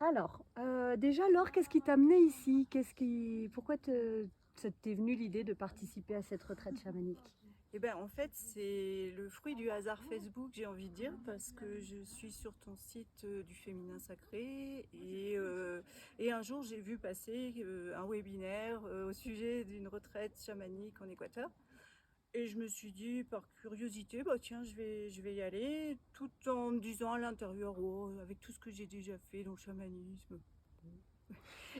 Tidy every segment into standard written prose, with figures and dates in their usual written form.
Alors, déjà Laure, qu'est-ce qui t'a amené ici? Pourquoi ça t'est venu l'idée de participer à cette retraite chamanique? Eh ben, en fait, c'est le fruit du hasard Facebook, j'ai envie de dire, parce que je suis sur ton site du féminin sacré et un jour j'ai vu passer un webinaire au sujet d'une retraite chamanique en Équateur. Et je me suis dit, par curiosité, bah tiens, je vais y aller, tout en me disant à l'intérieur, oh, avec tout ce que j'ai déjà fait dans le chamanisme.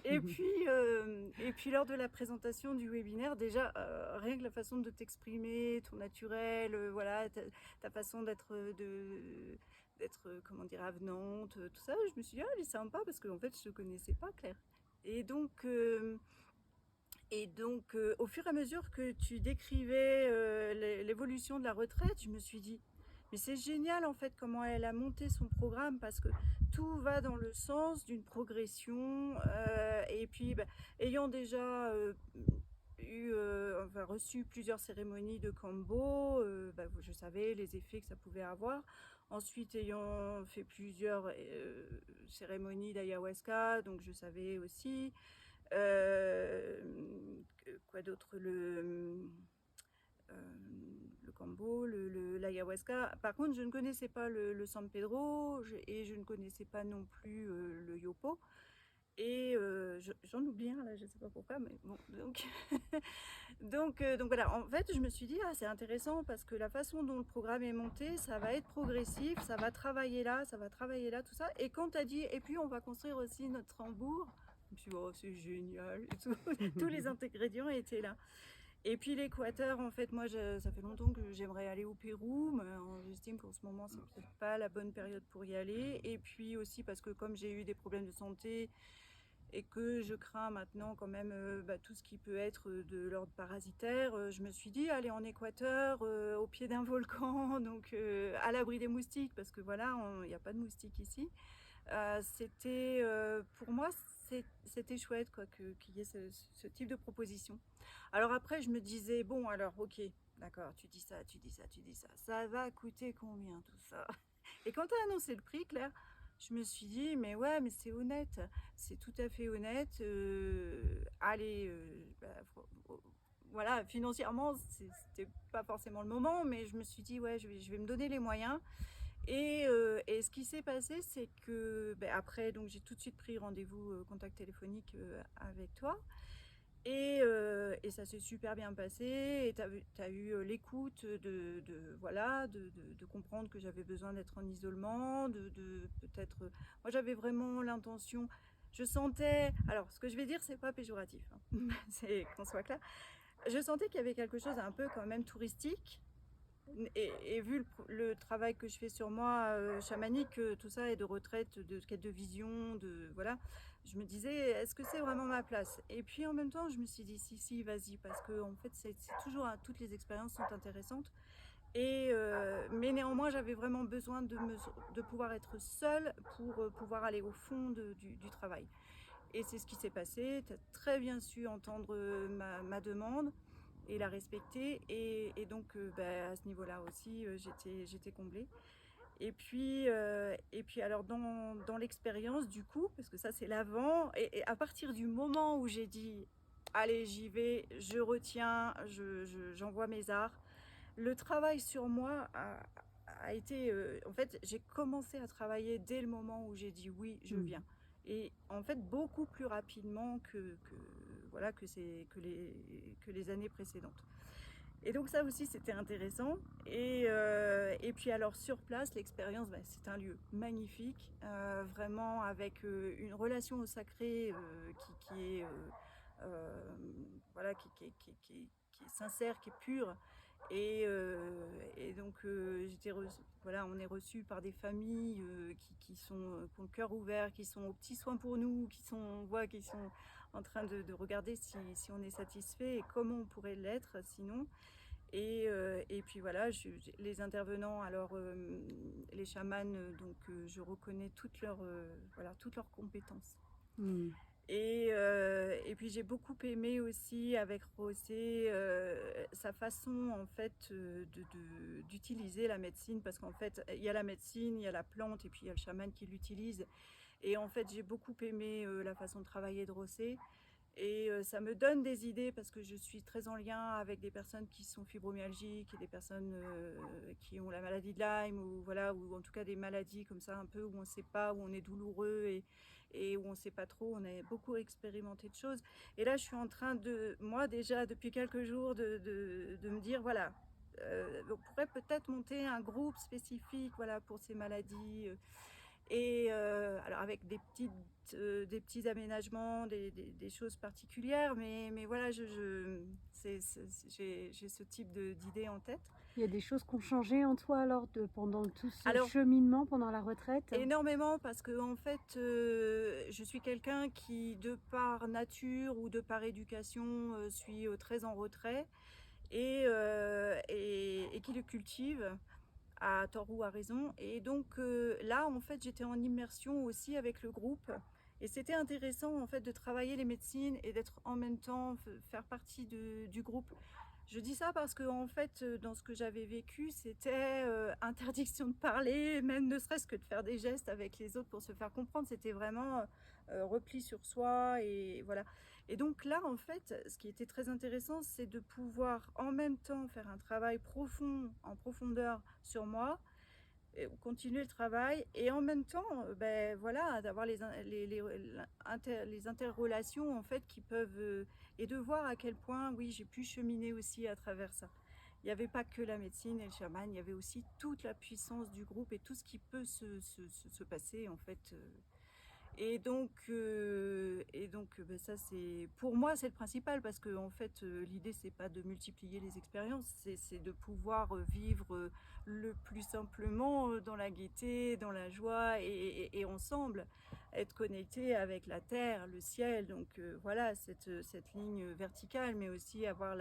Et puis lors de la présentation du webinaire, déjà, rien que la façon de t'exprimer, ton naturel, voilà, ta façon d'être, comment dire, avenante, tout ça, je me suis dit, ah, elle est sympa parce qu'en fait, je ne connaissais pas Claire. Et donc, euh, et donc, au fur et à mesure que tu décrivais l'évolution de la retraite, je me suis dit, mais c'est génial en fait comment elle a monté son programme parce que tout va dans le sens d'une progression. Et puis, bah, ayant déjà enfin, reçu plusieurs cérémonies de Kambo, bah, je savais les effets que ça pouvait avoir. Ensuite, ayant fait plusieurs cérémonies d'ayahuasca, donc je savais aussi. Quoi d'autre? Le Kambo, l'ayahuasca. Par contre, je ne connaissais pas le San Pedro et je ne connaissais pas non plus le Yopo. Et j'en oublie un là, je ne sais pas pourquoi, mais bon, donc, donc voilà, en fait, je me suis dit, ah, c'est intéressant parce que la façon dont le programme est monté, ça va être progressif, ça va travailler là, ça va travailler là, tout ça. Et quand tu as dit, et puis on va construire aussi notre tambour, je me suis dit, oh, c'est génial, et tout. Tous les ingrédients étaient là. Et puis l'Équateur, en fait, moi, ça fait longtemps que j'aimerais aller au Pérou, mais j'estime qu'en ce moment, c'est peut-être pas la bonne période pour y aller. Et puis aussi parce que comme j'ai eu des problèmes de santé et que je crains maintenant quand même bah, tout ce qui peut être de l'ordre parasitaire, je me suis dit, aller en Équateur, au pied d'un volcan, donc à l'abri des moustiques, parce que voilà, il n'y a pas de moustiques ici. C'était pour moi c'était chouette quoi qu'il y ait ce type de proposition. Alors après je me disais bon alors ok d'accord tu dis ça tu dis ça tu dis ça ça va coûter combien tout ça. Et quand tu as annoncé le prix Claire, je me suis dit mais ouais mais c'est honnête, c'est tout à fait honnête. Allez bah, voilà financièrement c'était pas forcément le moment mais je me suis dit ouais je vais me donner les moyens. Et ce qui s'est passé, c'est que ben, après, donc j'ai tout de suite pris rendez-vous, contact téléphonique avec toi. Et ça s'est super bien passé. Et tu as eu l'écoute voilà, de comprendre que j'avais besoin d'être en isolement, de peut-être. Moi, j'avais vraiment l'intention. Je sentais. Alors, ce que je vais dire, c'est pas péjoratif, hein. C'est qu'on soit clair. Je sentais qu'il y avait quelque chose un peu quand même touristique et vu le travail que je fais sur moi, chamanique, tout ça et de retraite, de quête de vision, de voilà, je me disais: «Est-ce que c'est vraiment ma place?» Et puis en même temps, je me suis dit: «Si, si, vas-y», parce que en fait, c'est toujours toutes les expériences sont intéressantes mais néanmoins, j'avais vraiment besoin de pouvoir être seule pour, pouvoir aller au fond du travail. Et c'est ce qui s'est passé. Tu as très bien su entendre, ma demande et la respecter et donc bah, à ce niveau-là aussi, j'étais comblée. Et puis alors dans l'expérience du coup, parce que ça c'est l'avant et à partir du moment où j'ai dit: «Allez, j'y vais, je retiens, j'envoie mes arts», le travail sur moi a été, en fait, j'ai commencé à travailler dès le moment où j'ai dit: «Oui, je Mmh. viens» et en fait beaucoup plus rapidement que voilà, que les années précédentes. Et donc ça aussi, c'était intéressant. Et puis alors sur place, l'expérience, bah, c'est un lieu magnifique, vraiment avec une relation au sacré qui est, voilà, qui est sincère, qui est pure. Et donc voilà, on est reçu par des familles qui ont le cœur ouvert, qui sont aux petits soins pour nous, qui sont en train de regarder si on est satisfait et comment on pourrait l'être sinon. Et puis voilà, les intervenants, alors les chamans, donc je reconnais voilà, toutes leurs compétences. Mmh. Et puis j'ai beaucoup aimé aussi avec Rosé sa façon en fait d'utiliser la médecine parce qu'en fait il y a la médecine, il y a la plante et puis il y a le chaman qui l'utilise Et en fait, j'ai beaucoup aimé la façon de travailler de Rossé. Et ça me donne des idées parce que je suis très en lien avec des personnes qui sont fibromyalgiques et des personnes qui ont la maladie de Lyme ou voilà, ou en tout cas des maladies comme ça un peu où on ne sait pas, où on est douloureux et où on ne sait pas trop. On a beaucoup expérimenté de choses. Et là, je suis en train de, moi déjà depuis quelques jours, de me dire voilà, on pourrait peut-être monter un groupe spécifique voilà, pour ces maladies. Et alors avec des petits aménagements, des choses particulières, mais voilà, j'ai ce type d'idée en tête. Il y a des choses qui ont changé en toi alors pendant tout ce Alors, cheminement, pendant la retraite? énormément parce que en fait, je suis quelqu'un qui, de par nature ou de par éducation, suis très en retrait et qui le cultive à tort ou à raison. Et donc là, en fait, j'étais en immersion aussi avec le groupe. Et c'était intéressant, en fait, de travailler les médecines et d'être en même temps, faire partie du groupe. Je dis ça parce que, en fait, dans ce que j'avais vécu, c'était interdiction de parler, même ne serait-ce que de faire des gestes avec les autres pour se faire comprendre. C'était vraiment repli sur soi et voilà. Et donc là, en fait, ce qui était très intéressant, c'est de pouvoir en même temps faire un travail profond, en profondeur sur moi, et continuer le travail et en même temps, ben voilà, d'avoir les interrelations en fait qui peuvent et de voir à quel point, oui, j'ai pu cheminer aussi à travers ça. Il n'y avait pas que la médecine et le chaman, il y avait aussi toute la puissance du groupe et tout ce qui peut se passer en fait. Ben ça c'est pour moi c'est le principal parce que en fait l'idée c'est pas de multiplier les expériences, c'est de pouvoir vivre le plus simplement dans la gaieté, dans la joie et ensemble être connecté avec la terre, le ciel. Donc voilà cette ligne verticale, mais aussi avoir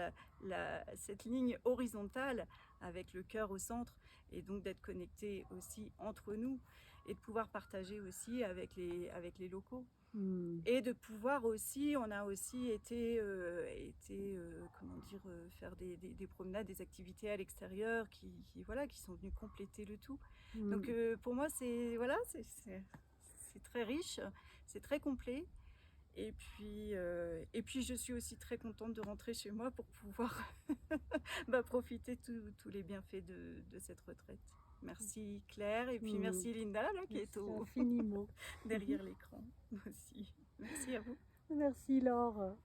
cette ligne horizontale avec le cœur au centre et donc d'être connecté aussi entre nous et de pouvoir partager aussi avec les locaux. Et de pouvoir aussi, on a aussi été comment dire, faire des promenades, des activités à l'extérieur voilà, qui sont venues compléter le tout. Donc pour moi, c'est voilà, c'est très riche, c'est très complet. Et puis je suis aussi très contente de rentrer chez moi pour pouvoir profiter tous les bienfaits de cette retraite. Merci Claire et puis merci Linda là, qui est infiniment derrière l'écran aussi. Merci à vous. Merci Laure.